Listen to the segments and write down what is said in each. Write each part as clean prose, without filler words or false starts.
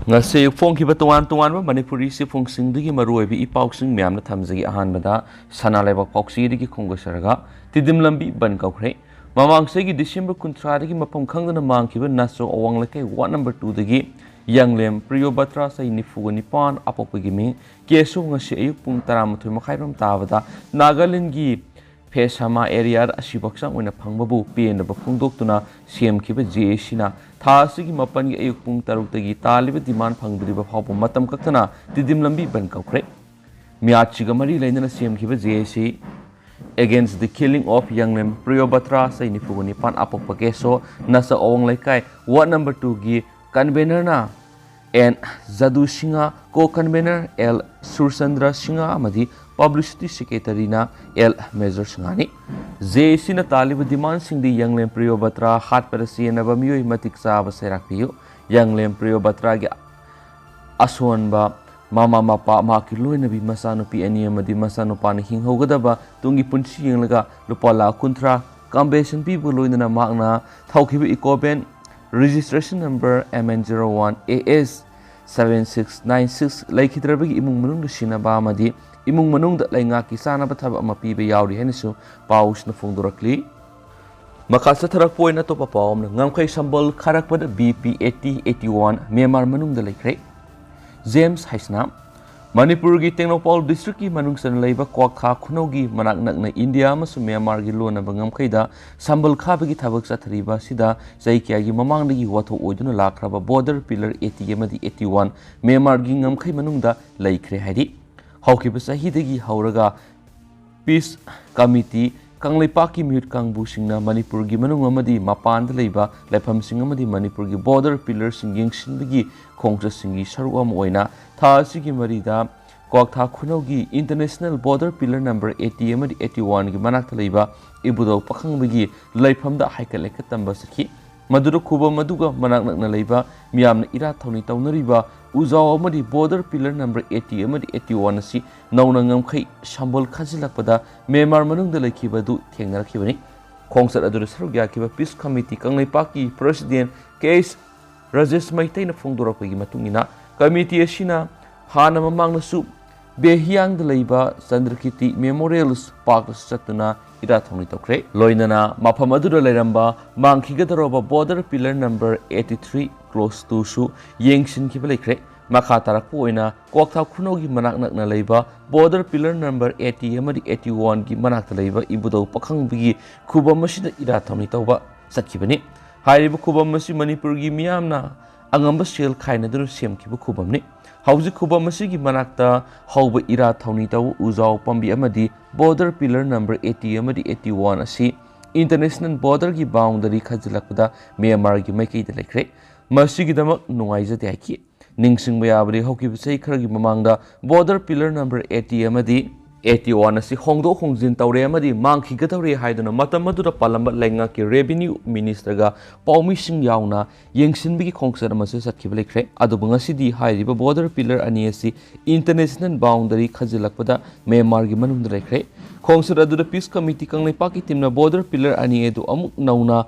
ngase phong tuan Manipuri si phong singdigi maruobi ipausing myamna thamjagi ahanbada sanaleba pauksigi khongasaraga tidim lambi Banth Koukhre mamangsegi December 13 gi mapam khangdana mangkiba naso awanglakai ward number 2 dagi yanglem Priyobatra sai nifuganipan apopagi mi keso ngase ayuk pung 13 makhairam tabada Nagaland gi Pesama area asibaksang oina phangbabu penaba phungdoktuna semkiba JC-na thasigi mapan gi ayuk pung 6 tagi taliba demand phangdriba phawpa matam kaktana tidim lambi Banth Koukhre miachiga mari lainana semkiba JC against the killing of young name Priyobatra sai nifugani pan apokpa keso nasa owang laikai ward number 2 gi convener na and Zadu Sinha co-convener L Sursandra Sinha amadi publicity secretary na L Major Singhani JC na taliba demand singdi young name Priyobatra hat parasi na ba miyoi matik sa ba sairakpiyo young name Priyobatra gi aswanba mama mapa makiloi na bi masanupi ani amadi masanupa ni hinghogadaba tungi punsi yenglaga lupala kuntra compensation pi buloina na makna thaukibi ikoben registration number MN01 AS 7696 laikhidrabagi imung manung sinaba amadi imung manung da lainga ki sanaba thaba ama pibe yauri henisu paus na fungdurakli makasa tharak point na to papawm ngamkhai sambal kharakpada BP 8081 Myanmar manung da laikre James Haisnam Manipur gi Tengnoupal district ki manung san leiba Kwakha Khunogi manak nakna India amasu Myanmar gi lona bangam khaida sambal khabagi thabak sathriba sida saikya gi mamang dagi watho oiduna lakraba border pillar 80 amadi 81 Myanmar gi ngamkhai manungda laikre haidi hawkiba sahi dagi hauraga peace committee Kangleipaki mute kangbu singna Manipur gi manung amadi mapan da leiba laifam sing amadi Manipur gi border pillar singing sinbigi khongsa singi saru am oina tha sigi marida Kwakha Khunogi international border pillar number 80 amadi 81 gi manak da leiba ibudo pakhangbigi laifam da haikale ka tamba sakhi madura khuba maduga manak nakna leiba miyamna ira thoni tawnariba uzaw amadi border pillar number 80 amadi 81 asi nauna ngamkhai sambol khajilakpada Myanmar manung da laikibadu thengnarakibani khongsat adura sarugya kiba peace committee Kangleipaki president case Rajesh Maitai na phongdorakpagi matungina committee asina hana mamangna su behiang da leiba Chandrakiti Memorial Park satuna ira thongni tokre loinana mafam adura leiramba mangkhigadoroba border pillar number 83 close to su yengsin kiba lekre makha tarakpu oina Kwakha Khunogi manak nakna leiba border pillar number 80 amadi 81 gi manak leiba ibudo pakhangbi khubam masida ira thongni tawba satkibani hairiba khubam masi Manipur gi miyamna angamba sel khaina dur semkiba khubamni hauji khubam masi gi manakta hauba ira thongni taw uzaw pambi amadi border pillar number 80 amadi 81 asi international border gi boundary khajilakpada Myanmar gi maikei da lekre masi gi damak nungaija de haiki ningsing bayabri hokiba sei kharagi mamangda border pillar number 80 amadi 81 asi hongdo hongjin tawre amadi mangkhi ga tawre haiduna matam madura palamba lenga ki revenue minister ga paumi sing yauna yengsin bigi khongsar amase satkiba lekre adubanga sidi hairiba border pillar ani asi international boundary khajilakpada Myanmar gi manung lekre khongsar adura peace committee Kangleipaki timna border pillar ani edu amuk nauna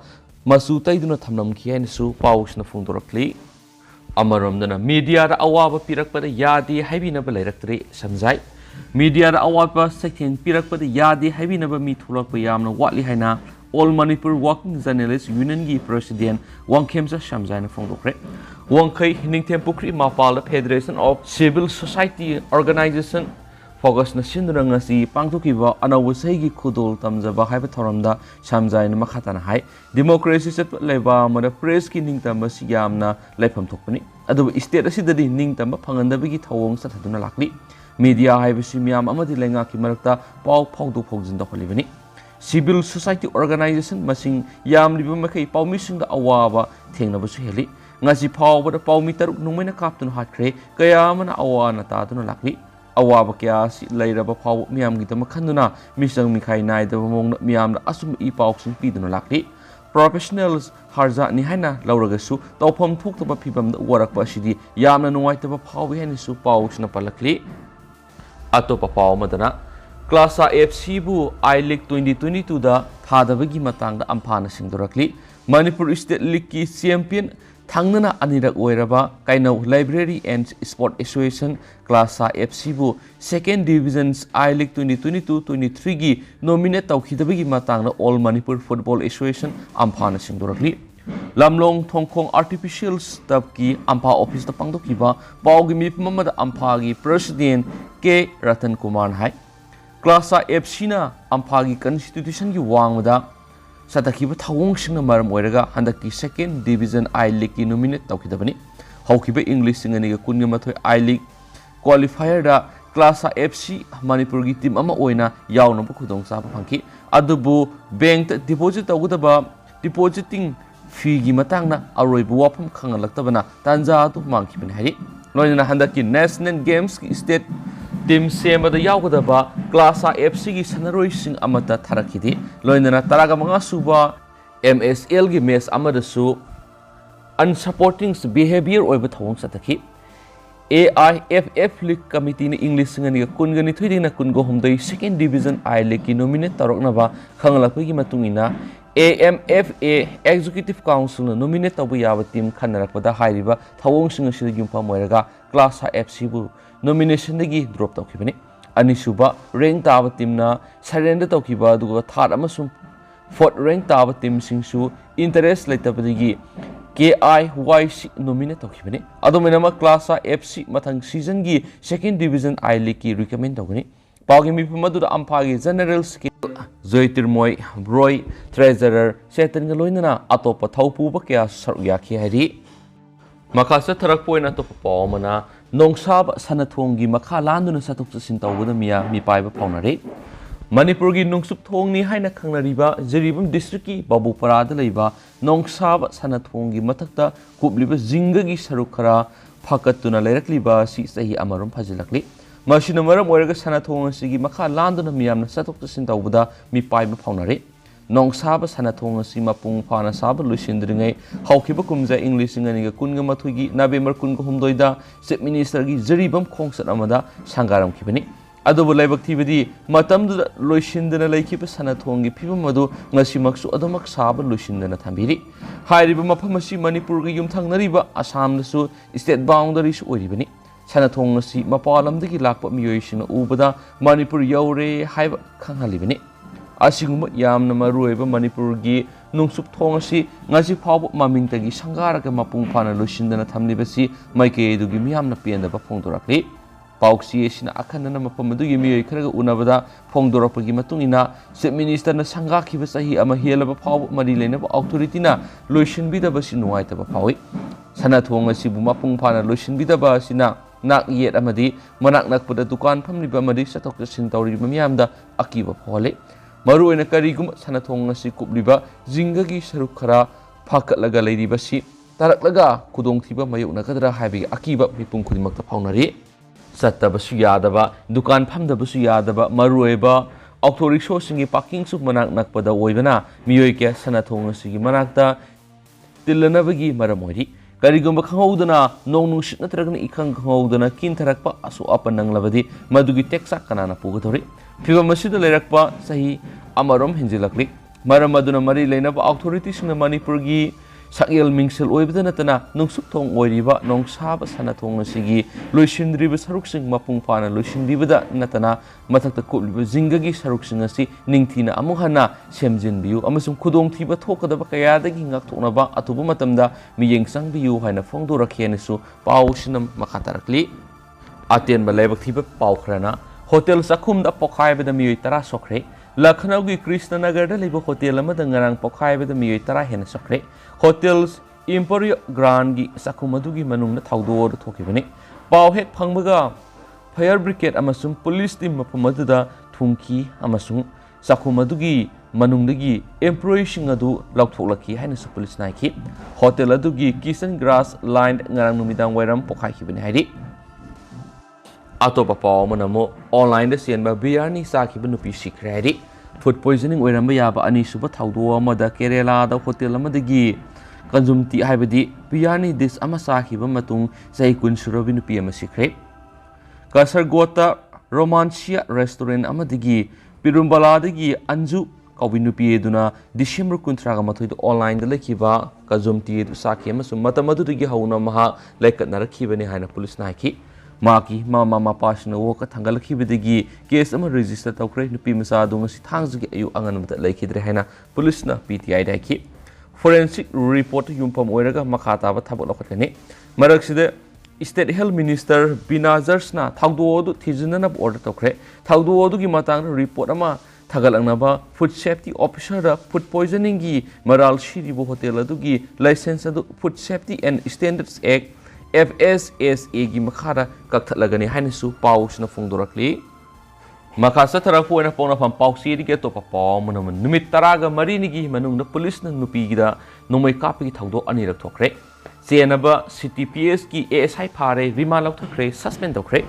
masu taiduna thamnam khiain su pausna phungdorakli amaromdana media da awaba pirakpada yadi haibinaba leiraktre samjai media da awaba section pirakpada yadi haibinaba mi thulakpa yamna watli haina All Manipur Working Journalists Union gi president Wangkhemsa samjaina phongdokre wangkhai ningthem pukri mapal Federation of Civil Society Organization focus na sinduranga si pangthukiba anawu saigi khudol tamjaba haiba thoramda samjaina makhatana hai democracy set leba mada press ki ningtamba sigamna laifam thokpani adu state asidadi ningtamba phangandabigi thawong sathaduna lakli media haiba simyam amadi lenga ki marakta paw phawdu phawjin dokholibani civil society organization masing yam liba makai pawmising da awaba thengnabasu heli ngasi phawbada pawmi taruk nungmaina kaptun hatkre kayamana awana taduna lakli awaba kya lairaba phaw miyam gi tama khanduna misang mikhai nai da mong miyam da asum i pawsing piduna lakli professionals harza ni haina lauragasu tawpham thuktaba phibam da warakpa sidi yamna nuwaitaba phawi hani su pawsna palakli atopa paw madana class FC bu I League 2022 da thadabagi matang da amphana singdorakli Manipur State League ki champion Thangnana anirak oiraba kainau Library and Sport Association Class FC bu Second Divisions I League 2022-23 gi nominate tawkhidabagi matangna All Manipur Football Association amphana singdorakli Lamlong Thongkhong Artificial Stuff ki ampa office ta pangdokiba pawgi mipmamada ampa gi President K Ratan Kumar hai Class FC na ampa gi constitution gi wangda Satakiba Thawong Singna Maram Oiraga Handaki Second Division I League ki nominate tawkhidabani Hawkiba English singaniga kunga mathoi I League qualifier da Class FC Manipur gi team ama oina yawnaba khudong chaba phangki adubu bank deposit tawgudaba depositing fee gi matangna aroibu wafam khangalaktabana tanja atu mangkhibani hari loina handaki National Games ki state team semada yawgadaba Class FC gi sanaroi sing amata tharakhidi loinana taraga manga suba MSL gi match amadasu unsupporting behavior oiba thawong satakhi AIFF League Committee ni English ngani kungani thoidina kungo humdai Second Division I League ki nominate taroknaba khangalakpi gi matungina AMFA Executive Council na nominate tabu yaba team khanarakpada hairiba thawong sing asida yumpa moiraga Class FC bu nomination dagi drop tawkhibani anisuba rank taba team na surrender tawkhiba duga third amasum fourth rank taba team singsu interest laitabadagi KIYC nominate tawkhibani adomenama Class FC mathang season gi Second Division I League ki recommend tawgani pawgi mipamadu da ampagi general skill Zoitirmoy Roy Treasurer Setan galoinana atopa thaupuba kya sarya khi hari Makasa tharak poina to pawmana nongsab sanathongi makha landuna satuk sin tawbada miya mi paiba phaunare Manipur gi nungsup thongni haina khangnariba Jeribam district ki Babupara da leiba nongsab sanathongi mathakta kubliba jinga gi saruk khara phakatuna leirakliba si sahi amarum phajilakli Mashina maram oiraga sanathong asigi makha landuna miyamna satuk sin tawbada mi paiba phaunare Nongsaba sanathong asi mapung phana saba luisindringai hawkiba kumja English ngani kunga mathugi November kunga humdoida Chief Minister gi Jeribam khongsat amada sangaram khibani adobu laibak thibadi matamdu loisindana laikiba sanathong gi phibam madu ngasimaksu adomak saba luisindana thambiri hairiba mafam asi Manipur gi yumthangnariba Assam nasu state boundaries oiribani sanathong asi mapalamdagi lakpa miyoisina ubada Manipur yaure haiba khanghalibani Asiguma yamna maruiba Manipur gi nungsup thong asi ngasi phawba mamingtagi sangaraga mapung phana luisindana thamlibasi maike dugi miyamna piandaba phongdorakli pauksi esina akhanana mapamadugi miyoi kharaga unabada phongdorakpagi matungina Chief Minister na sanga khiba sahi ama helaba phawba mari leinaba authority na luisinbidaba si nuaitaba phawi sanathong asi bu mapung phana luisinbidaba sina nak yet amadi manak nakpada dukan phamliba amadi satok sin tawriba miyamda akiba phole Maru ena karigum sanathong asi kubliba jingagi saruk khara phakatlaga leiribasi taraklaga khudongthiba mayukna kadra haibi akiba mipung khudimakta phaunari sattabasu yadaba dukan phamdabasu yadaba marueba authority singi parking su manak nakpada oibana miyoi ke sanathong asi gi manakta tillanabagi maramori karigum khangudana nongnu sit natragna ikhang khangudana kin tharakpa asu apanang labadi madugi teksa kanana pugathori Fibam asida leirakpa sahi amarom hinjilakli maram aduna mari leinaba authority singna Manipur gi sakyel mingsel oibada natana nungsup thong oiriba nongsaba sanathong asigi loisindriba saruk sing mapung phana loisindribada natana mathakta kubliba jingagi saruk sing asi ningthina amuhana semjinbiu amasung khudong thiba thokadaba kayadagi ngakthoknaba atuba matamda miyeng sangbiu haina phongdorakhianisu pausinam makhatarakli aten ba leibak thiba paukhrana Hotel Sakhum da Pokhai beda miyoi tara sokre Lucknow gi Krishnanagar da libo hotel amada ngarang Pokhai beda miyoi tara hena sokre Hotels Imperial Grand gi Sakhum adugi manungna thawdor thokibani paw het phangbaga fire brigade amasung police team mapamadda thungki amasung Sakhum adugi manungdagi employee sing adu lauthoklaki haina su police naiki hotel adugi Kisan Grass Line ngarang numidang wairam Pokhai kibani hairi Atopa paw manamo online da sian ba biryani sakhiba nupi sikredi food poisoning oiramba yaba ani suba thawdo amada Kerala da hotel amadagi kanjumti haibadi biryani dish ama sakhiba matung sai kun surabi nupi ama sikre Kasargota Romancia restaurant amadagi Pirumbala dagi Anju ꯀꯧꯕꯤ ꯅꯨꯄꯤ ꯑꯗꯨꯅ December 23 ꯑꯣꯟꯂꯥꯏꯟꯗ ꯂꯩꯈꯤꯕ ꯀꯖꯨꯝꯇꯤ ꯑꯗꯨ ꯁꯥꯈꯤ ꯑꯃꯁꯨꯡ ꯃꯇꯝ ꯑꯗꯨꯗꯒꯤ ꯍꯧꯅ ꯃꯍꯥꯛ ꯂꯩꯀꯠꯅꯔꯛꯈꯤꯕꯅꯤ ꯍꯥꯏꯅ ꯄꯨꯂꯤꯁꯅ ꯍꯥꯏꯈꯤ ꯃꯍꯥꯛꯀꯤ ꯃꯃꯥ ꯃꯄꯥꯁꯤꯡꯅ ꯋꯥꯀꯠ ꯊꯥꯡꯒꯠꯂꯛꯈꯤꯕꯗꯒꯤ ꯀꯦꯁ ꯑꯃ ꯔꯦꯖꯤꯁꯇꯔ ꯇꯧꯈ꯭ꯔꯦ ꯅꯨꯄꯤ ꯃꯆꯥ ꯑꯗꯨ ꯉꯁꯤ ꯊꯥꯡꯖꯒꯤ ꯑꯌꯨꯛ ꯑꯉꯟꯕꯗ ꯂꯩꯈꯤꯗ꯭ꯔꯦ ꯍꯥꯏꯅ ꯄꯨꯂꯤꯁꯅ PTIꯗ ꯍꯥꯏꯈꯤ ꯐꯣꯔꯦꯟꯁꯤꯛ ꯔꯤꯄꯣꯔꯠꯇ ꯌꯨꯝꯐꯝ ꯑꯣꯏꯔꯒ ꯃꯈꯥ ꯇꯥꯕ ꯊꯕꯛ ꯂꯧꯈꯠꯀꯅꯤ ꯃꯔꯛꯁꯤꯗ ꯁ꯭ꯇꯦꯠ ꯍꯦꯜꯊ ꯃꯤꯅꯤꯁꯇꯔ ꯕꯤꯅꯥꯖꯔꯁꯅ ꯊꯧꯗꯣꯛ ꯑꯗꯨ ꯊꯤꯖꯤꯟꯅꯅꯕ ꯑꯣꯔꯗꯔ ꯇꯧꯈ꯭ꯔꯦ ꯊꯧꯗꯣꯛ ꯑꯗꯨꯒꯤ ꯃꯇꯥꯡꯗ ꯔꯤꯄꯣꯔꯠ ꯑꯃ ꯊꯥꯒꯠꯂꯛꯅꯕ ꯐꯨꯗ ꯁꯦꯐꯇꯤ ꯑꯣꯐꯤꯁꯔꯗ ꯐꯨꯗ ꯄꯣꯏꯖꯅꯤꯡꯒꯤ ꯃꯔꯥꯜ ꯁꯤꯔꯤꯕ ꯍꯣꯇꯦꯜ ꯑꯗꯨꯒꯤ ꯂꯥꯏꯁꯦꯟꯁ ꯑꯗꯨ ꯐꯨꯗ ꯁꯦꯐꯇꯤ ꯑꯦꯟ ꯁ꯭ꯇꯦꯟꯗꯔꯗꯁ ꯑꯦꯛ FSSAꯒꯤ ꯃꯈꯥꯗ ꯀꯛꯊꯠꯂꯒꯅꯤ ꯍꯥꯏꯅꯁꯨ ꯄꯥꯎꯁꯤꯅ ꯐꯣꯡꯗꯣꯔꯛꯂꯤ ꯃꯈꯥ ꯆꯠꯊꯔꯛꯄ ꯑꯣꯏꯅ ꯄꯥꯎꯅꯐꯝ ꯄꯥꯎꯆꯦꯗꯒꯤ ꯑꯇꯣꯞꯄ ꯄꯥꯎ ꯑꯃꯅ ꯅꯨꯃꯤꯠ 14ꯒꯤ ꯃꯅꯨꯡꯗ ꯄꯨꯂꯤꯁꯅ ꯅꯨꯄꯤꯒꯤꯗ ꯅꯣꯡꯃꯩ ꯀꯥꯞꯄꯒꯤ ꯊꯧꯗꯣꯛ ꯑꯅꯤꯔꯛ ꯊꯣꯛꯈ꯭ꯔꯦ ꯆꯦꯟꯅꯕ CTPSꯒꯤ ASI ꯐꯥꯔꯦ ꯔꯤꯃꯥꯟ ꯂꯧꯊꯈ꯭ꯔꯦ ꯁꯁꯄꯦꯟ ꯇꯧꯈ꯭ꯔꯦ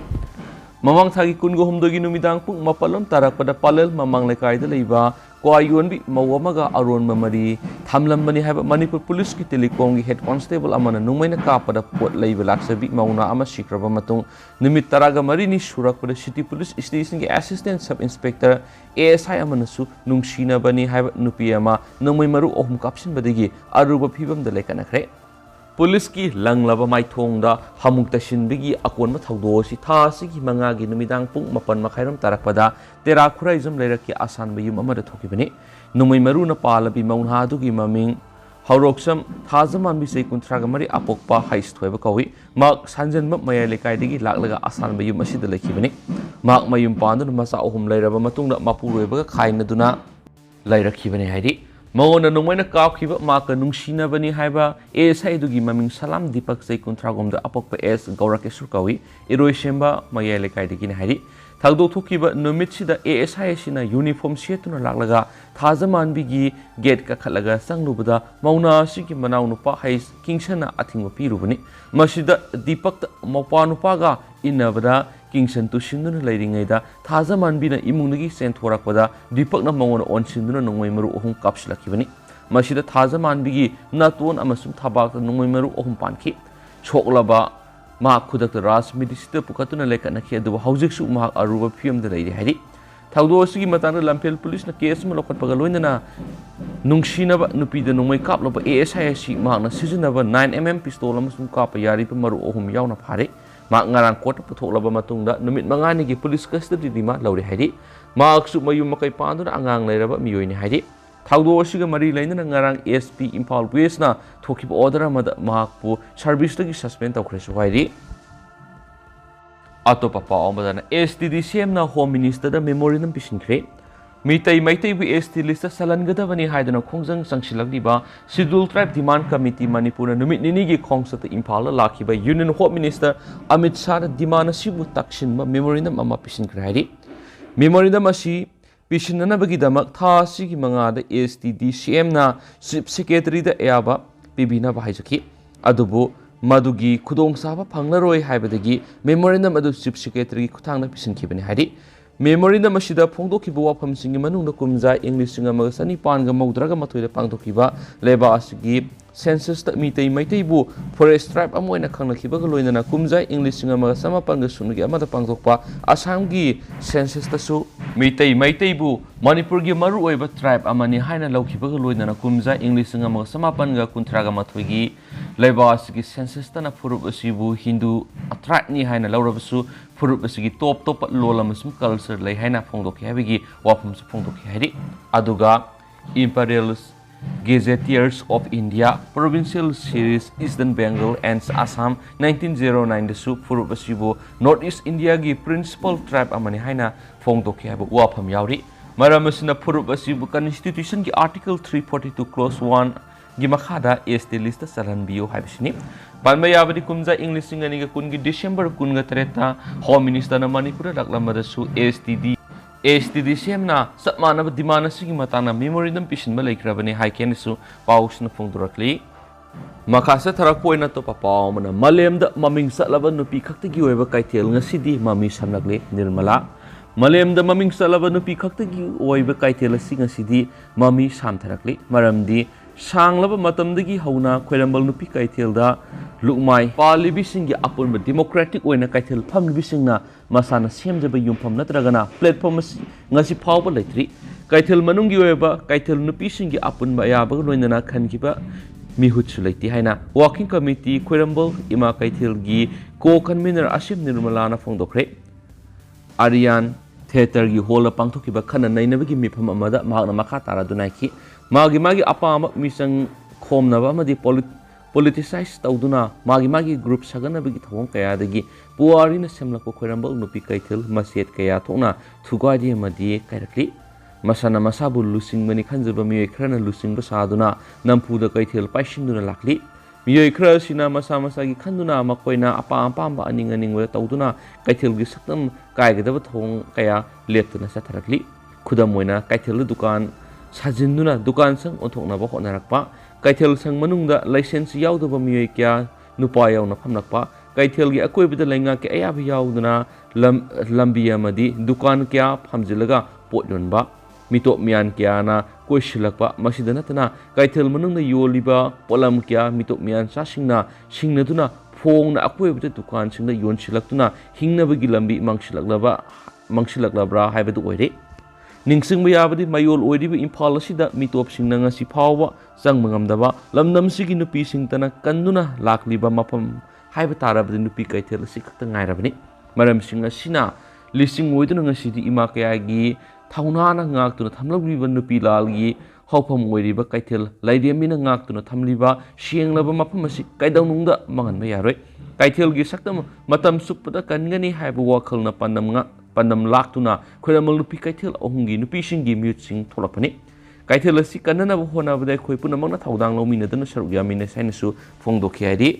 ꯃꯃꯥꯡ ꯊꯥꯒꯤ 19ꯒꯤ ꯅꯨꯃꯤꯗꯥꯡ ꯄꯨꯡ 7 ꯇꯥꯔꯛꯄꯗ ꯄꯥꯂꯦꯜ ꯃꯃꯥꯡ ꯂꯩꯀꯥꯏꯗ ꯂꯩꯕ ꯀ꯭ꯋꯥ ꯌꯣꯟꯕꯤ ꯃꯧ ꯑꯃꯒ ꯑꯔꯣꯟꯕ ꯃꯔꯤ ꯊꯝꯂꯝꯕꯅꯤ ꯍꯥꯏꯕ ꯃꯅꯤꯄꯨꯔ ꯄꯨꯂꯤꯁꯀꯤ ꯇꯦꯂꯤꯀꯣꯝꯒꯤ ꯍꯦꯗ ꯀꯣꯟꯁꯇꯦꯕꯜ ꯑꯃꯅ ꯅꯣꯡꯃꯩꯅ ꯀꯥꯞꯄꯗ ꯄꯣꯠ ꯂꯩꯕ ꯂꯥꯛꯆꯕꯤ ꯃꯧꯅꯥ ꯑꯃ ꯁꯤꯈ꯭ꯔꯕ ꯃꯇꯨꯡ ꯅꯨꯃꯤꯠ 14ꯅꯤ ꯁꯨꯔꯛꯄꯗ ꯁꯤꯇꯤ ꯄꯨꯂꯤꯁ ꯁ꯭ꯇꯦꯁꯟꯒꯤ ꯑꯦꯁꯤꯁꯇꯦꯟꯠ ꯁꯕ ꯏꯟꯁꯄꯦꯛꯇꯔ ASI ꯑꯃꯅꯁꯨ ꯅꯨꯡꯁꯤꯅꯕꯅꯤ ꯍꯥꯏꯕ ꯅꯨꯄꯤ ꯑꯃ ꯅꯣꯡꯃꯩ ꯃꯔꯨ 3 ꯀꯥꯞꯁꯤꯟꯕꯗꯒꯤ ꯑꯔꯨꯕ ꯐꯤꯕꯝꯗ ꯂꯩꯀꯠꯅꯈ꯭ꯔꯦ ꯄꯨꯂꯤꯁꯀꯤ ꯂꯪꯂꯕ ꯃꯥꯏꯊꯣꯡꯗ ꯍꯥꯃꯨꯛ ꯇꯩꯁꯤꯟꯕꯒꯤ ꯑꯀꯣꯟꯕ ꯊꯧꯗꯣꯛ ꯑꯁꯤ ꯊꯥ ꯑꯁꯤꯒꯤ 5ꯒꯤ ꯅꯨꯃꯤꯗꯥꯡ ꯄꯨꯡ 7:30 ꯇꯥꯔꯛꯄꯗ ꯇꯦꯔꯥ ꯈꯨꯔꯥꯏꯖꯝ ꯂꯩꯔꯛꯀꯤ ꯑꯁꯥꯟꯕ ꯌꯨꯝ ꯑꯃꯗ ꯊꯣꯛꯈꯤꯕꯅꯤ ꯅꯣꯡꯃꯩ ꯃꯔꯨꯅ ꯄꯥꯜꯂꯕꯤ ꯃꯧꯅꯥ ꯑꯗꯨꯒꯤ ꯃꯃꯤꯡ ꯍꯧꯔꯣꯛꯁꯝ ꯊꯥꯖꯃꯥꯟꯕꯤ ꯆꯍꯤ 33 ꯑꯄꯣꯛꯄ ꯍꯩꯁꯊꯣꯏꯕ ꯀꯧꯏ ꯃꯍꯥꯛ ꯁꯟꯖꯟꯕ ꯃꯌꯥꯏ ꯂꯩꯀꯥꯏꯗꯒꯤ ꯂꯥꯛꯂꯒ ꯑꯁꯥꯟꯕ ꯌꯨꯝ ꯑꯁꯤꯗ ꯂꯩꯈꯤꯕꯅꯤ ꯃꯍꯥꯛ ꯃꯌꯨꯝ ꯄꯥꯟꯗꯨꯅ ꯃꯆꯥ 3 ꯂꯩꯔꯕ ꯃꯇꯨꯡꯗ ꯃꯄꯨꯔꯣꯏꯕꯒ ꯈꯥꯏꯅꯗꯨꯅ ꯂꯩꯔꯛꯈꯤꯕꯅꯤ ꯍꯥꯏꯔꯤ ꯃꯉꯣꯟꯗ ꯅꯣꯡꯃꯩꯅ ꯀꯥꯞꯈꯤꯕ ꯃꯍꯥꯛꯀ ꯅꯨꯡꯁꯤꯅꯕꯅꯤ ꯍꯥꯏꯕ ASI ꯑꯗꯨꯒꯤ ꯃꯃꯤꯡ ꯁꯂꯥꯝ ꯗꯤꯄꯛ ꯆꯍꯤ 39 ꯑꯄꯣꯛꯄ S ꯒꯧꯔꯀꯦꯁꯨꯔ ꯀꯧꯏ ꯏꯔꯣꯏꯁꯦꯝꯕ ꯃꯌꯥꯏ ꯂꯩꯀꯥꯏꯗꯒꯤꯅꯤ ꯍꯥꯏꯔꯤ ꯊꯧꯗꯣꯛ ꯊꯣꯛꯈꯤꯕ ꯅꯨꯃꯤꯠꯁꯤꯗ ASI ꯑꯁꯤꯅ ꯌꯨꯅꯤꯐꯣꯔꯝ ꯁꯦꯠꯇꯨꯅ ꯂꯥꯛꯂꯒ ꯊꯥꯖꯃꯥꯟꯕꯤꯒꯤ ꯒꯦꯠ ꯀꯥꯈꯠꯂꯒ ꯆꯪꯂꯨꯕꯗ ꯃꯧꯅꯥ ꯑꯁꯤꯒꯤ ꯃꯅꯥꯎꯅꯨꯄꯥ ꯍꯩꯁ ꯀꯤꯡꯁꯟꯅ ꯑꯊꯤꯡꯕ ꯄꯤꯔꯨꯕꯅꯤ ꯃꯁꯤꯗ ꯗꯤꯄꯛꯇ ꯃꯧꯄꯥꯅꯨꯄꯥꯒ ꯏꯟꯅꯕꯗ ꯀꯤꯡꯁꯟ ꯇꯨꯁꯤꯟꯗꯨꯅ ꯂꯩꯔꯤꯉꯩꯗ ꯊꯥꯖꯃꯥꯟꯕꯤꯅ ꯏꯃꯨꯡꯗꯒꯤ ꯆꯦꯟꯊꯣꯔꯛꯄꯗ ꯗꯤꯄꯛꯅ ꯃꯉꯣꯟꯗ ꯑꯣꯟꯁꯤꯟꯗꯨꯅ ꯅꯣꯡꯃꯩ ꯃꯔꯨ 3 ꯀꯥꯞꯁꯤꯜꯂꯛꯈꯤꯕꯅꯤ ꯃꯁꯤꯗ ꯊꯥꯖꯃꯥꯟꯕꯤꯒꯤ ꯅꯥꯇꯣꯟ ꯑꯃꯁꯨꯡ ꯊꯕꯥꯛꯇ ꯅꯣꯡꯃꯩ ꯃꯔꯨ 3 ꯄꯥꯟꯈꯤ ꯁꯣꯛꯂꯕ ꯃꯍꯥꯛ ꯈꯨꯗꯛꯇ ꯔꯥꯖꯃꯤꯗꯤꯁꯤꯗ ꯄꯨꯈꯠꯇꯨꯅ ꯂꯩꯀꯠꯅꯈꯤ ꯑꯗꯨꯕꯨ ꯍꯧꯖꯤꯛꯁꯨ ꯃꯍꯥꯛ ꯑꯔꯨꯕ ꯐꯤꯕꯝꯗ ꯂꯩꯔꯤ ꯍꯥꯏꯔꯤ ꯊꯧꯗꯣꯛ ꯑꯁꯤꯒꯤ ꯃꯇꯥꯡꯗ ꯂꯝꯐꯦꯜ ꯄꯨꯂꯤꯁꯅ ꯀꯦꯁ ꯑꯃ ꯂꯧꯈꯠꯄꯒ ꯂꯣꯏꯅꯅ ꯅꯨꯡꯁꯤꯅꯕ ꯅꯨꯄꯤꯗ ꯅꯣꯡꯃꯩ ꯀꯥꯞꯂꯕ ASI ꯑꯁꯤ ꯃꯍꯥꯛꯅ ꯁꯤꯖꯤꯟꯅꯕ 9mm ꯄꯤꯁꯇꯣꯜ ꯑꯃꯁꯨꯡ ꯀꯥꯞꯄ ꯌꯥꯔꯤꯕ ꯃꯔꯨ 3 ꯌꯥꯎꯅ ꯐꯥꯔꯦ ꯃꯍꯥꯛ ꯉꯔꯥꯡ ꯀꯣꯔꯠꯇ ꯄꯨꯊꯣꯛꯂꯕ ꯃꯇꯨꯡꯗ ꯅꯨꯃꯤꯠ 5ꯅꯤꯒꯤ ꯄꯨꯂꯤꯁ ꯀꯁꯇꯗꯤ ꯔꯤꯃꯥꯟꯗ ꯂꯧꯔꯦ ꯍꯥꯏꯔꯤ ꯃꯍꯥꯛꯁꯨ ꯃꯌꯨꯝ ꯃꯀꯩ ꯄꯥꯟꯗꯨꯅ ꯑꯉꯥꯡ ꯂꯩꯔꯕ ꯃꯤꯑꯣꯏꯅꯤ ꯍꯥꯏꯔꯤ ꯊꯧꯗꯣꯛ ꯑꯁꯤꯒ ꯃꯔꯤ ꯂꯩꯅꯅ ꯉꯔꯥꯡ SP ꯏꯝꯐꯥꯜ ꯋꯦꯁꯅ ꯊꯣꯛꯈꯤꯕ ꯑꯣꯔꯗꯔ ꯑꯃꯗ ꯃꯍꯥꯛꯄꯨ ꯁꯔꯚꯤꯁꯇꯒꯤ ꯁꯁꯄꯦꯟ ꯇꯧꯈ꯭ꯔꯦꯁꯨ ꯍꯥꯏꯔꯤ ꯑꯇꯣꯞꯄ ꯄꯥꯎ ꯑꯃꯗꯅ STDCMꯅ ꯍꯣꯝ ꯃꯤꯅꯤꯁꯇꯔꯗ ꯃꯦꯃꯣꯔꯦꯟꯗꯝ ꯄꯤꯁꯤꯟꯈ꯭ꯔꯦ ꯃꯩꯇꯩꯕꯨ ST ꯂꯤꯁꯇ ꯆꯜꯍꯟꯒꯗꯕꯅꯤ ꯍꯥꯏꯗꯨꯅ ꯈꯣꯡꯖꯪ ꯆꯪꯁꯤꯜꯂꯛꯂꯤꯕ ꯁꯤꯗꯨꯜ ꯇ꯭ꯔꯥꯏꯕ ꯗꯤꯃꯥꯟ ꯀꯃꯤꯇꯤ ꯃꯅꯤꯄꯨꯔꯅ ꯅꯨꯃꯤꯠ 2ꯒꯤ ꯈꯣꯡꯆꯠꯇ ꯏꯝꯐꯥꯜꯗ ꯂꯥꯛꯈꯤꯕ ꯌꯨꯅꯤꯌꯟ ꯍꯣꯝ ꯃꯤꯅꯤꯁꯇꯔ ꯑꯃꯤꯠ ꯁꯥꯍꯗ ꯗꯤꯃꯥꯟ ꯑꯁꯤꯕꯨ ꯇꯛꯁꯤꯟꯕ ꯃꯦꯃꯣꯔꯦꯟꯗꯝ ꯑꯃ ꯄꯤꯁꯤꯟꯈ꯭ꯔꯦ ꯍꯥꯏꯔꯤ ꯃꯦꯃꯣꯔꯦꯟꯗꯝ ꯑꯁꯤ ꯄꯤꯁꯤꯟꯅꯅꯕꯒꯤꯗꯃꯛ ꯊꯥ ꯑꯁꯤꯒꯤ 5ꯗ STDCMꯅ ꯆꯤꯐ ꯁꯦꯀ꯭ꯔꯦꯇꯔꯤꯗ ꯑꯌꯥꯕ ꯄꯤꯕꯤꯅꯕ ꯍꯥꯏꯖꯈꯤ ꯑꯗꯨꯕꯨ ꯃꯗꯨꯒꯤ ꯈꯨꯗꯣꯡꯆꯥꯕ ꯐꯪꯂꯔꯣꯏ ꯍꯥꯏꯕꯗꯒꯤ ꯃꯦꯃꯣꯔꯦꯟꯗꯝ ꯑꯗꯨ ꯆꯤꯐ ꯁꯦꯀ꯭ꯔꯦꯇꯔꯤꯒꯤ ꯈꯨꯠꯊꯥꯡꯗ ꯄꯤꯁꯤꯟꯈꯤꯕꯅꯤ ꯍꯥꯏꯔꯤ ꯃꯦꯃꯣꯔꯦꯟꯗꯝ ꯑꯁꯤꯗ ꯐꯣꯡꯗꯣꯛꯈꯤꯕ ꯋꯥꯐꯝꯁꯤꯡꯒꯤ ꯃꯅꯨꯡꯗ ꯀꯨꯝꯖꯥ ꯏꯪ 1992ꯗ ꯊꯣꯛꯈꯤꯕ ꯂꯩꯕꯥꯛ ꯑꯁꯤꯒꯤ ꯁꯦꯟꯁꯁꯇ ꯃꯩꯇꯩꯕꯨ ꯐꯣꯔꯦꯁꯠ ꯇ꯭ꯔꯥꯏꯕ ꯑꯃ ꯑꯣꯏꯅ ꯈꯪꯅꯈꯤꯕꯒ ꯂꯣꯏꯅꯅ ꯀꯨꯝꯖꯥ ꯏꯪ 1991ꯗ ꯄꯥꯡꯊꯣꯛꯄ ꯑꯁꯥꯝꯒꯤ ꯁꯦꯟꯁꯁꯇꯁꯨ ꯃꯩꯇꯩꯕꯨ ꯃꯅꯤꯄꯨꯔꯒꯤ ꯃꯔꯨꯑꯣꯏꯕ ꯇ꯭ꯔꯥꯏꯕ ꯑꯃꯅꯤ ꯍꯥꯏꯅ ꯂꯧꯈꯤꯕꯒ ꯂꯣꯏꯅꯅ ꯀꯨꯝꯖꯥ ꯏꯪ 1993ꯒꯤ ꯂꯩꯕꯥꯛ ꯑꯁꯤꯒꯤ ꯁꯦꯟꯁꯁꯇꯅ ꯐꯨꯔꯨꯞ ꯑꯁꯤꯕꯨ ꯍꯤꯟꯗꯨ ꯇ꯭ꯔꯥꯏꯕꯅꯤ ꯍꯥꯏꯅ ꯂꯧꯔꯕꯁꯨ ꯐꯨꯔꯨꯞ ꯑꯁꯤꯒꯤ ꯇꯣꯞ ꯂꯣꯜ ꯑꯃꯁꯨꯡ ꯀꯜꯆꯔ ꯂꯩ ꯍꯥꯏꯅ ꯐꯣꯡꯗꯣꯛꯈꯤ ꯍꯥꯏꯕꯒꯤ ꯋꯥꯐꯝꯁꯨ ꯐꯣꯡꯗꯣꯛꯈꯤ ꯍꯥꯏꯔꯤ ꯑꯗꯨꯒ imperial gazetteers of India provincial series eastern Bengal and Assam 1909ꯗꯁꯨ ꯐꯨꯔꯨꯞ ꯑꯁꯤꯕꯨ ꯅꯣꯔꯠ ꯏꯁ ꯏꯟꯗꯤꯌꯥꯒꯤ ꯄ꯭ꯔꯤꯟꯁꯤꯄꯜ ꯇ꯭ꯔꯥꯏꯕ ꯑꯃꯅꯤ ꯍꯥꯏꯅ ꯐꯣꯡꯗꯣꯛꯈꯤ ꯍꯥꯏꯕ ꯋꯥꯐꯝ ꯌꯥꯎꯔꯤ ꯃꯔꯝ ꯑꯁꯤꯅ ꯐꯨꯔꯨꯞ ꯑꯁꯤꯕꯨ ꯀꯟꯁꯇꯤꯇ꯭ꯌꯨꯁꯟꯒꯤ आर्टिकल 342 क्लोज 1 गी मखादा ST लिस्ट चलहनबियो हाइबसिनी पानबा याबदि कुमजा इंग 2020 डिसेंबर 28 होम मिनिस्टर मणिपुर लक्लमदसु STDCMना चपमानब डिमांड असिगी मताना मेमोरेंडम पिसिनबा लैख्रबने हाइकेनसु पाउसना फोंदोरखली मखासे थरकपोइना तो पापावमना मलेमदा ममिंग चलबा नुपी खक्तगी ओइबा काइथेल ngasidi mami samlagle निर्मला मलेमदा ममिंग चलबा नुपी खक्तगी ओइबा काइथेल असि ngasidi mami samtharakli maramdi सांगलब मतमदगी हौना खोइरंबल नुपी काइथेलदा लुकमाई पालिबिसिंगी अपुनबा डेमोक्रेटिक ओइना काइथेल फमलिबिसिंगना मसाना सेमजबा युमफम नत्रगना प्लेटफॉर्म ngasi फावबा लैथ्रि Kaitel manunggi oeba kaitel nupi singi apunba ayabaga loinana khankiba mihut sulaiti haina walking committee Khorambal ima kaitel gi co convener Asim Nirmalana phongdokre Aryan theater gi hall pangthokiba khana nainabagi mifam amada mahakna makha tara dunaiki magi apama misang khomnaba amadi politicize tawduna magi group saganabagi thawong kaya dagi puari na semlakpo Khorambal nupi kaitel maset kaya thona thugadi amadi kairakli masana masabu lusing mani khanjaba miyoi khrana lusing ba saduna nampuda kaithel paisinduna lakli miyoi khra sina masa gi khanduna makoina apa ba aning wa tawduna kaithel gi saktam kaigada thong kaya leptuna satharakli khudam moina kaithel dukan sajinduna dukan sang othokna ba honarakpa kaithel sang manungda license yaudaba miyoi kya nupa yauna phamnakpa kaithel gi akoibida lainga ke ayab yauduna lambi amadi dukan kya phamjilaga potlonba mitop mian kya na koi silakpa masida natana kaithel manungna yoliba polam kya mitop mian sa singna duna phong na akoi bita dukan singna yon silaktuna hingna bagi lambi mangsilaklabra haibadu oire ningsing bayabadi mayol oiriba imphal asida mitop singna ngasi phawwa sang mangamdaba lamnam sigi nupi singtana kanduna lakliba mapam haiba tarabadi nupi kaithel sikta ngairabani maram singa sina lising oiduna ngasidi ima kayagi Taunana ngak thamlabiba nupi lalgi hawpham oiriba kaithel laidemina ngak thamliba sienglaba mafam asi kaidawnungda manganba yaroi kaithel gi saktam matam suppada kangani haiba wakhalna pandam laktuna Khorambal nupi kaithel ahungi nupi singi mute sing tholapani kaithel asi kanana honabada khoi punamangna thaudang lomina dana saruk yamina sainasu phongdokhi haidi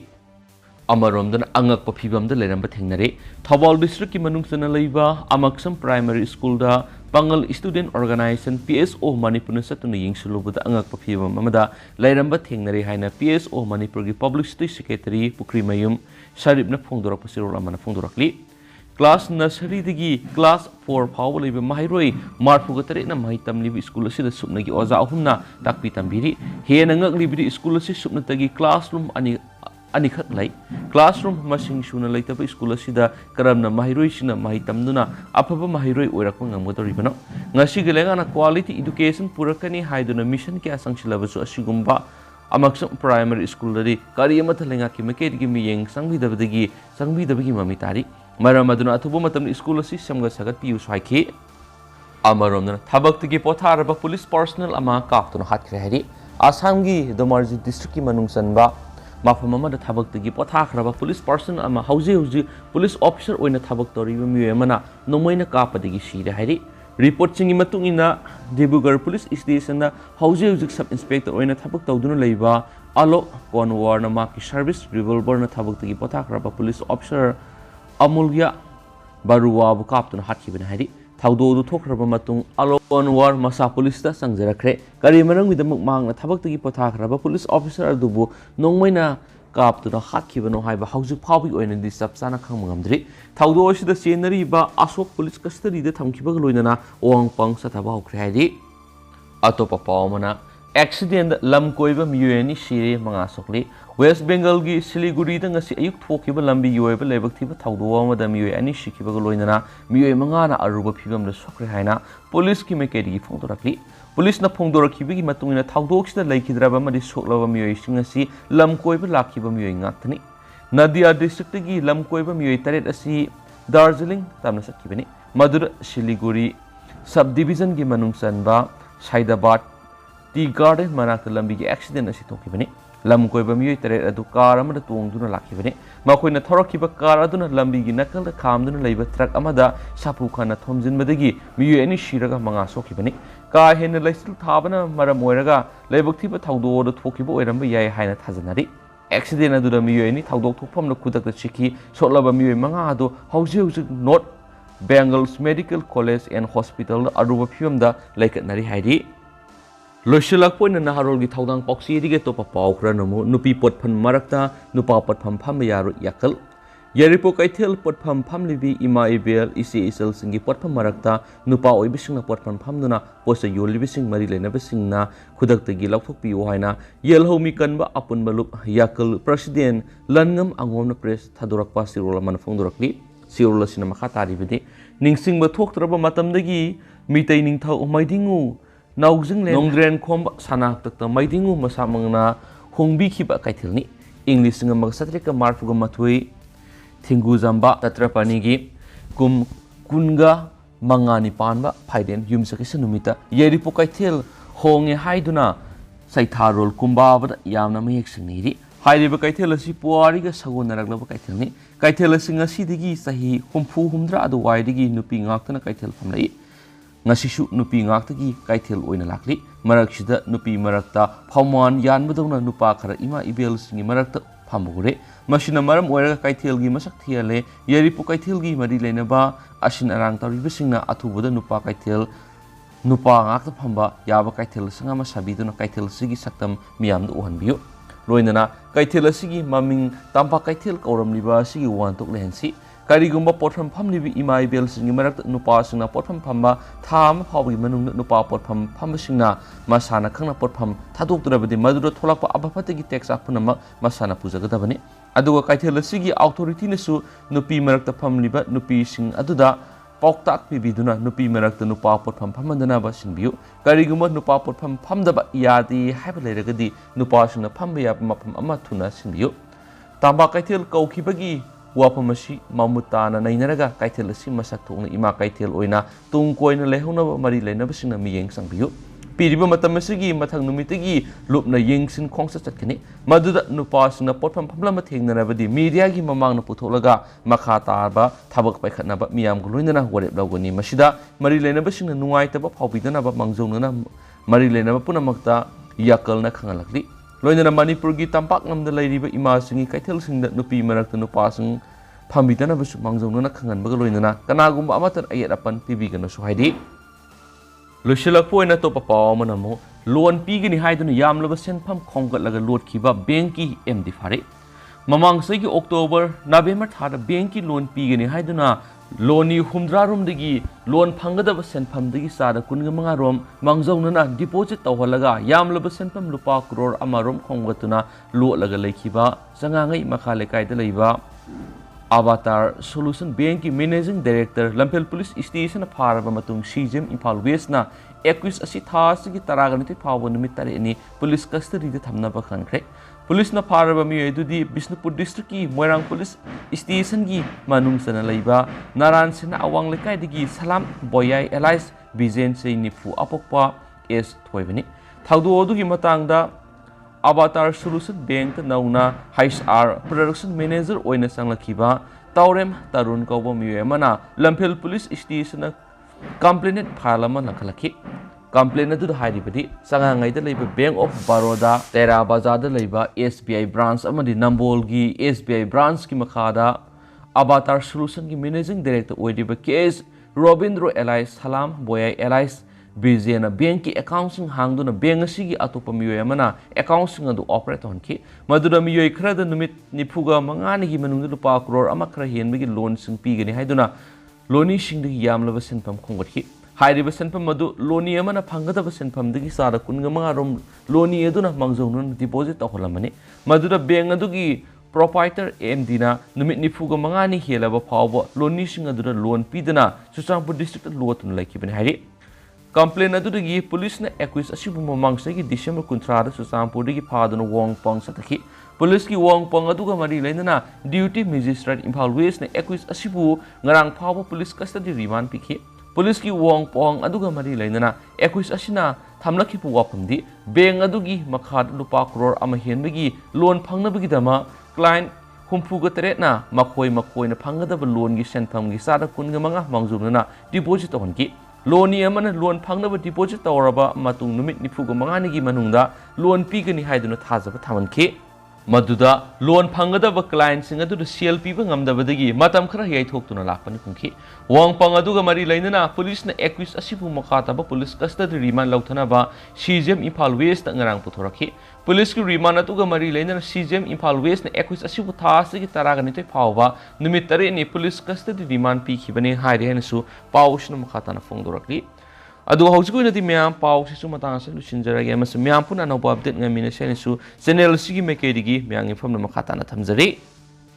Amarom angakpa phibamda leramba thengnare Thabal district ki manungsana leiba Amaksam primary school da Pangal student organization PSO Manipur satuna yingsulubada angakpa phibam amada leramba thengnare haina PSO Manipur gi publicity secretary Pukrimayum Sharipna phongdorak pasirol amana phongdorakli class nursery digi class 4 phawba leiba mahairoi marfuga tarekna mahitam libi school asida supna gi oja ahumna takpi tambiri hena ngaklibi school asi supna tagi classroom Anikhak lai classroom masing suna lai taba school asida karamna mahiroi sina mahitamduna apaba mahiroi oirakpa ngamgodoribano ngasi gelengana quality education purakani haiduna mission kya sangsilabasu asigumba Amaksam primary school dari kari amata lenga ki mekedi gi miyeng sangbidabagi mamitari maramaduna atubu matam school asi samga sagat piu swaiki amarom Thabak tigi Potharaba police personnel ama kaftuna hatkre hari Asamgi Domarji district ki manungsanba Mafam amada Thabak tagi Potharaba police person ama hauji police officer oina Thabak toriba miyoi amana nomoina kapadagi Sire hari report singi matungina Dibugar police station na hauji sub inspector oina Thabak tawduna leiba Alok Konwar na maki service revolver na Thabak tagi Potharaba police officer Amulya Baruwa bu kaptuna hatkibana hari Thaudo thokraba matung Alok Konwar masa police ta sangjarakre kari manangidamuk mangna Thabak tagi Potharaba police officer adubu nongmaina kaptuna hatkibano haiba hauju phawbi oina di sapsana khangmangamdri thaudo asida senari ba Asok police custody da thamkibaga loinana owangpang sathaba hokre haidi atopa pawmana accident lam koiba miyoi Sire manga sokle West Bengal gi Siliguri da ngasi ayuk thokiba lambi yoiba lebak thiba thaudo amada miyoi ani sikibaga loinana miyoi manga na aruba phibam da sokre haina police ki mekedi gi phongdorakli police na phongdorakhibagi matungina thaudoksida laikhidraba amadi soklaba miyoi singasi lam koiba lakhiba miyoi ngaktani Nadia district gi lam koiba miyoi taret asi Darjeeling tamna satkibani Madur Siliguri subdivision gi manungsanba Saidabad Tea Garden manakta lambi gi accident asi thokibani lam koiba miyoi taret adu car amada tongduna lakhibani makoina thorakiba car aduna lambi gi nakalda khamduna leiba truck amada sapu khana thomjinbadagi miyoi ani siraga manga sokibani ka hena laisil thabana maram oiraga leibak thiba thaudo da thokiba oiramba yai haina thajanari accident aduna miyoi ani thaudok thokpham na kudakta chiki sotlaba miyoi manga adu hauji North Bengals Medical College and Hospital aruba phimda laikatnari hairi Loisilak poina naharol gi thaudang poksi dige topa pawkhra namu nupi potphan marakta nupa potpham pham yaru yakal yaripo kaithel potpham phamlibi ima ebel isel singi potpham marakta nupa oibisingna potpham phamduna posa yolibising mari lenabisingna khudakta gi laukthokpi haina yelhomi kanba apun balup yakal president langam angomna press thadorakpa sirol man phongdorakli sirol sina makha taribidi ningsingba thoktraba matamdagi Mitay Ningthau Maidingu Naujinglen Nongdren Komba Sanak Takta Maidingu Masamangna Hongbi Kiba Kaitilni English nga Magsatrika Marfuga Matui Tingu Zamba Tatrapanigi Kum Kunga Mangani Panba Paiden Yumsakasanumita Yeripo Kaitil Honge Haiduna Saitharol Kumbaba Yamna Mayexiniri Hairiba Kaitelasi Puariga Sagunaraglava Kaitelni Kaitelasing a Sidigi Sahi Humfu Humdra the Waidigi Nuping Octana Kaitel from Lay Nasishu Nuping Octagi Kaitel Oinalakli Marakshida Nupi Marakta Paman Yan Madona Nupakara Ima Ibel Singi Marakta Pamure Machina Maram Wera Kaitelgi Masak Tiale Yeripo Kaitelgi Marilenaba Ashin Arang Taribasina Atubuda Nupa Kaitel Nupa Ngakta Pamba Yaba Kaitel Sangama Sabiduna Kaitel Sigi Saktam Miam the Uhanbio Loinana Kaitel Sigi Maming Tampa Kaitel Koram Liba Sigi Wan Tok Lensi Karigumba Potam Pamlibi Ima Bel Singi Marak Nupa Sina Potam Pamba Tam Hobi Manung Nupa Potam Pambasina Masana Kana Potam Taduk Rabadi Madura Tolapa Abapatagi Tex Apunama Masana Puzagadabani Aduga Kaitel Sigi Authority Nesu Nupi Marak Pamliba Nupi Sing Aduda Poktak Pibiduna Nupi Marak Nupa Potam Pamandana Basinbiu Karigumba Nupa Potam Pamdaba Yadi Happy Nupa Sina Pambia Mapam Amatuna Sinbiu Tamba Kaitel Kaukibagi Wapamashi Mamutana Nainaraga Kaitel Simasatong Ima Kaitel Oina Tung Koina Lehuna Mari Lenabasina Miyang Sangbiu Piriba Matamasigi Matang Numitigi Lupna Yingsin Kongsa Chatkani Maduda Nupasina Potam Pamlama Tingnavadi Media Gi Mamang Putolaga Makataba Thabak Paikatnaba Miam Gulunana Warep Lagoni Mashida Mari Lenabasina Nuaitaba Popidana Mangzona Mari Lenaba Punamakta Yakalna Kangalakli Loinana Manipuri Tampak Nam the Lady Imasingi Kaitel Sing that Nupi Marak no passing Pambitana Mangzona Kangan Bagaloinana Kanagum Amatan Ayatapan Pibigano Suhaidi Lushila Poina Topa Manamo Loan Pigani Haidun Yamlava Senpam Kongat like a Lord Kiba Benki MD Fari Mamang Sagi October November had a Benki loan Pigani Haiduna Loni Humdrarum Digi Loan Pangada Senpam Digi Sada Kungamangarom Mangzonana Deposit Tawalaga Yamlava Senpam Lupa Kror Amarom Kongatuna Lo Laga Lakiba Sangangai Makalekai de Leva Avatar Solution Benki Managing Director Lampel Police Station of Paraba Matung Shijim Impal West na Equis Asithasigi Taraganiti Power Numitari Police Custody the Tamnaba Kankre Police na Paraba Miyoi Bisnupur District Moirang Police Station Gi Manung Sana Laiba Naran Sina Awang Lekai Digi Salam Boyai Elias Bizen Se Nifu Apokpa S. Toivani Taudu Odugi Matangda Avatar Solution Bank Nauna HR Production Manager Oina Sanglakiba Taurem Tarun Kauba Miyamana Lampel Police Station Complainant Parliament Nakalaki Complainant to the Haidipati Sangangai the Labor Bank of Baroda Tera Bazaar the Labor SBI branch Amadi Nambolgi SBI branch Kimakada Avatar Solution Managing Director Oediba Case Robindro Elias Salam Boya Elias Bizena Banki accounting hangduna Bengasi Atopa Miyamana accounting adu operate on ki Madura Miyoi Krada Numit Nipuga Mangani Manu Lupa Kror Amakra Henbigi loans and Pigani Haiduna Loni Shing the Yamlava Senpam Kongati Haidi Senpam Madu Loni Amana Pangada Senpam Digi Sada Kungamangarum Loni Eduna Mangzonun deposit of Holamani Madura Bengadugi Proprietor MDina Numit Nipuga Mangani Helava Power Loni Shing Adura loan Pidana Susampu District Lotun like Ibn Hari Complain adudagi police na accuse asibu mamangsa ki December kuntrada Susampurdagi phaduna Wong Pong sataki police ki Wong Pong aduga mari lainana duty magistrate Impal West na accuse asibu ngarang phawa police custody remand pikhi police ki Wong Pong aduga mari lainana accuse asina thamlaki pu wapamdi bank adugi makhad lupa crore ama henbagi loan phangnabagi dama client humpuga teretna makoi na phangadaba loan gi senpham gi sada kunga manga mangjumna deposit onki Loni amana loan phangnaba deposit tawraba matung numit nifuga mangani gi manungda loan pigani haiduna thajaba thamanki maduda loan phangadaba client singa du CL piba ngamdabadagi matam khara yai thoktuna lakpani kungki wang pangaduga mari lainana police na accuse asibu makataba police custody remand lauthana CGM Impal West ngarang puthoraki police ki remand atuga mari lainana CGM Impal West na accuse asibu thasigi taragani te phawba numit tare ni police custody remand pi khibani haide hanasu pawshna makatana phongdorakli adu hausiku nati myam paw sisu matang sa lusinjarage mas myam puna no update ngamina senesu channel sigi mekedigi myang infom na makatana thamjari